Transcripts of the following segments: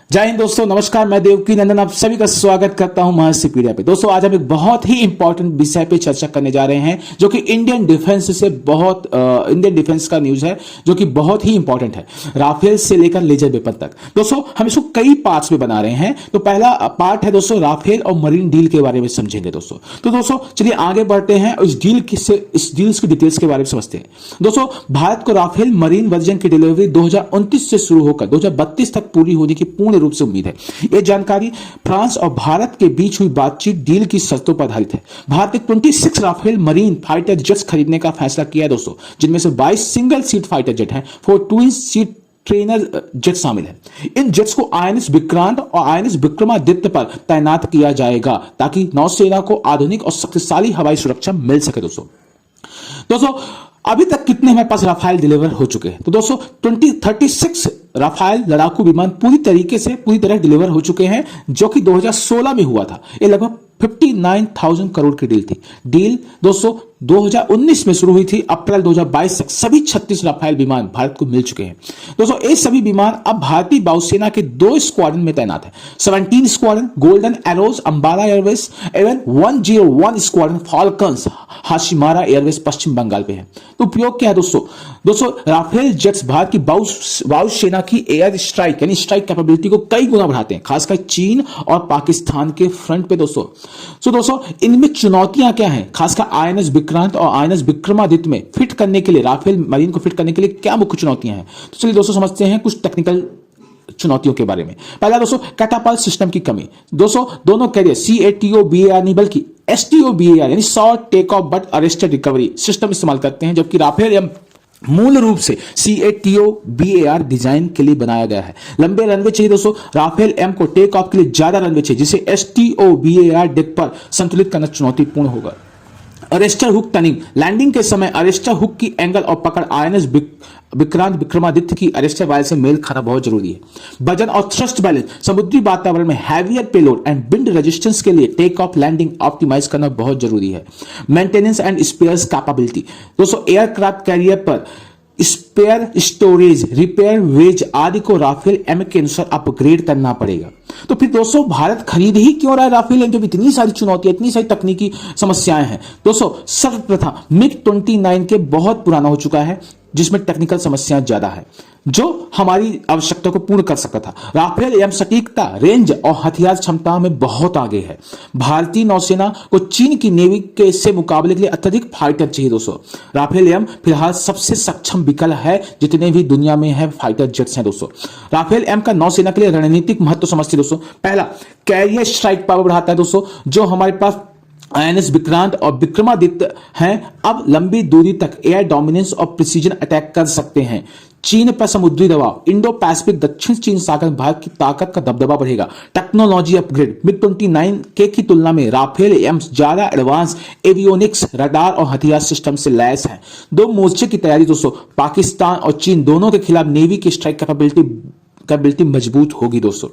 जय हिंद दोस्तों, नमस्कार। मैं देवकी नंदन आप सभी का स्वागत करता हूं महर्षि पीडिया पे। दोस्तों आज हम एक बहुत ही इंपॉर्टेंट विषय पे चर्चा करने जा रहे हैं जो कि इंडियन डिफेंस का न्यूज है जो कि बहुत ही इंपॉर्टेंट है, राफेल से लेकर लेजर वेपन तक। दोस्तों हम इसको कई पार्ट्स में बना रहे हैं। तो पहला पार्ट है दोस्तों राफेल और मरीन डील के बारे में समझेंगे दोस्तों। तो दोस्तों चलिए आगे बढ़ते हैं और इस डील्स की डिटेल्स के बारे में समझते हैं। दोस्तों भारत को राफेल मरीन वर्जन की डिलीवरी 2029 से शुरू होकर 2032 तक पूरी होने की पूर्ण रूप से उम्मीद है। यह जानकारी फ्रांस और भारत के बीच हुई बातचीत डील की शर्तों पर आधारित है। भारत ने 26 राफेल मरीन फाइटर जेट्स खरीदने का फैसला किया है दोस्तों, जिनमें से 22 सिंगल सीट फाइटर जेट हैं, 4 ट्विन सीट ट्रेनर जेट शामिल है। इन जेट्स को आईएनएस विक्रांत और आईएनएस विक्रमादित्य पर तैनात किया जाएगा ताकि नौसेना को आधुनिक और शक्तिशाली हवाई सुरक्षा मिल सके। दोस्तों अभी तक कितने हमारे पास राफेल डिलीवर हो चुके हैं? तो दोस्तों 36 राफेल लड़ाकू विमान पूरी तरह डिलीवर हो चुके हैं, जो कि 2016 में हुआ था। ये लगभग 59,000 करोड़ की डील थी। डील दोस्तों 2019 में शुरू हुई थी। अप्रैल 2022 तक सभी 36 राफेल विमान भारत को मिल चुके हैं। दोस्तों ये सभी विमान अब भारतीय वायुसेना के 2 स्क्वाड्रन में तैनात है। 17 squadron golden arrows Ambala Airways एवं 101 स्क्वाड्रन फॉल्कन्स हाशिमारा एयरवेज पश्चिम बंगाल पे है। तो उपयोग क्या है दोस्तों राफेल जेट्स भारत की वायुसेना की एयर स्ट्राइक यानी स्ट्राइक कैपेबिलिटी को कई गुना बढ़ाते हैं, खासकर चीन और पाकिस्तान के फ्रंट पे दोस्तों। दोस्तों इनमें चुनौतियां क्या हैं? खासकर आईएनएस विक्रांत और आईएनएस विक्रमादित्य में फिट करने के लिए, राफेल मरीन को फिट करने के लिए क्या मुख्य चुनौतियां हैं? तो चलिए दोस्तों समझते हैं कुछ टेक्निकल चुनौतियों के बारे में। पहला दोस्तों कैटापल्ट सिस्टम की कमी। दोस्तों दोनों कैरियर CATOBAR नहीं बल्कि STOBAR यानी short take off but arrested recovery system इस्तेमाल करते हैं, जबकि राफेल या मूल रूप से CATOBAR डिजाइन के लिए बनाया गया है। लंबे रनवे चाहिए दोस्तों। राफेल M को टेक ऑफ के लिए ज्यादा रनवे चाहिए, जिसे STOBAR डेक पर संतुलित करना चुनौतीपूर्ण होगा। अरेस्टर हुक टर्निंग, लैंडिंग के समय अरेस्टर हुक की एंगल और पकड़ आईएनएस विक्रांत विक्रमादित्य की अरेस्टर वायर से मेल खाना बहुत जरूरी है। वजन और थ्रस्ट बैलेंस, समुद्री वातावरण में heavier payload and wind resistance के लिए टेक ऑफ लैंडिंग ऑप्टिमाइज करना बहुत जरूरी है। मेंटेनेंस एंड स्पेयर्स कैपेबिलिटी, दोस्तों एयरक्राफ्ट कैरियर पर स्पेयर स्टोरेज, रिपेयर वेज आदि को राफेल M के अनुसार अपग्रेड करना पड़ेगा। तो फिर दोस्तों भारत खरीद ही क्यों रहा है राफेल M जब इतनी सारी चुनौतियां, इतनी सारी तकनीकी समस्याएं हैं? दोस्तों सर्वप्रथम MiG-29 के बहुत पुराना हो चुका है, जिसमें टेक्निकल समस्याएं ज्यादा है, जो हमारी आवश्यकता को पूर्ण कर सकता था। राफेल M सटीकता, रेंज और हथियार क्षमता में बहुत आगे है। भारतीय नौसेना को चीन की नेवी के से मुकाबले के लिए अत्यधिक फाइटर चाहिए दोस्तों। राफेल M फिलहाल सबसे सक्षम विकल्प है जितने भी दुनिया में है फाइटर जेट्स हैं दोस्तों। राफेल M का नौसेना के लिए रणनीतिक महत्व समझते दोस्तों। पहला, कैरियर स्ट्राइक पावर बढ़ाता है दोस्तों। जो हमारे पास आईएनएस विक्रांत और विक्रमादित्य हैं, अब लंबी दूरी तक एयर डोमिनेंस और प्रिसीजन अटैक कर सकते हैं। चीन पर समुद्री दबाव, इंडो पैसिफिक दक्षिण चीन सागर भारत की ताकत का दबदबा बढ़ेगा। टेक्नोलॉजी अपग्रेड, MiG-29 की तुलना में राफेल M ज्यादा एडवांस एवियोनिक्स, रडार और हथियार सिस्टम से लैस है। 2 मोर्चे की तैयारी दोस्तों, पाकिस्तान और चीन दोनों के खिलाफ नेवी की स्ट्राइक कैपेबिलिटी मजबूत होगी दोस्तों।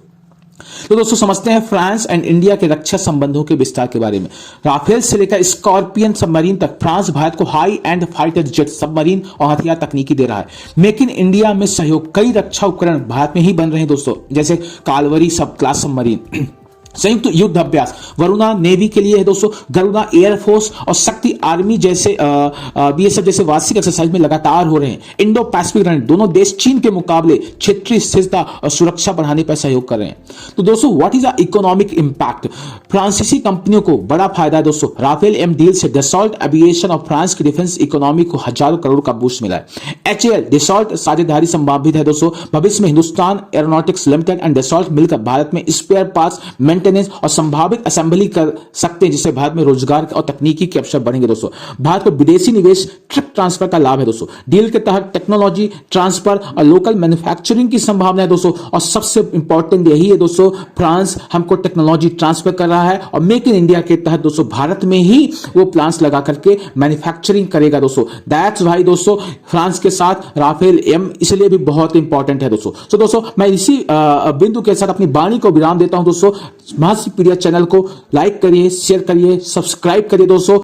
तो दोस्तों समझते हैं फ्रांस एंड इंडिया के रक्षा संबंधों के विस्तार के बारे में। राफेल से लेकर स्कॉर्पियन सबमरीन तक फ्रांस भारत को high and fighter jet, submarine और हथियार तकनीकी दे रहा है। मेक इन इंडिया में सहयोग, कई रक्षा उपकरण भारत में ही बन रहे हैं दोस्तों, जैसे कालवरी सब क्लास सबमरीन। संयुक्त युद्ध अभ्यास, वरुणा नेवी के लिए है दोस्तों, गरुड़ा एयरफोर्स और शक्ति आर्मी जैसे BSF जैसे वार्षिक एक्सरसाइज में लगातार हो रहे हैं। इंडो पैसिफिक रण, दोनों देश चीन के मुकाबले क्षेत्रीय स्थिरता और सुरक्षा बढ़ाने पर सहयोग कर रहे हैं। तो दोस्तों what is the economic impact? फ्रांसीसी कंपनियों को बड़ा फायदा है दोस्तों। राफेल M डील से डसॉल्ट एविएशन और फ्रांस की डिफेंस इकोनॉमी को हजारों करोड़ का बूस्ट मिला है। HAL डसॉल्ट साझेदारी संभावित है दोस्तों। भविष्य में Hindustan aeronautics limited and Dassault मिलकर भारत में स्पेयर पार्ट्स, और संभावित असेंबली कर सकते हैं, जिससे भारत में रोजगार और तकनीकी के अवसर बढ़ेंगे दोस्तों। भारत को विदेशी निवेश ट्रक ट्रांसफर का लाभ है दोस्तों। डील के तहत टेक्नोलॉजी ट्रांसफर और लोकल मैन्युफैक्चरिंग की संभावना है दोस्तों। और सबसे इंपॉर्टेंट यही है दोस्तों, फ्रांस हमको टेक्नोलॉजी ट्रांसफर कर रहा है और मेक इन इंडिया के तहत दोस्तों भारत में ही वो प्लांट्स लगा करके मैन्युफैक्चरिंग करेगा दोस्तों। दैट्स भाई दोस्तों फ्रांस के साथ राफेल M इसलिए भी बहुत इंपॉर्टेंट है दोस्तों। तो दोस्तों मैं इसी बिंदु के साथ अपनी वाणी को विराम देता हूं दोस्तों। महर्षि पीडिया चैनल को लाइक करिए, शेयर करिए, सब्सक्राइब करिए दोस्तों।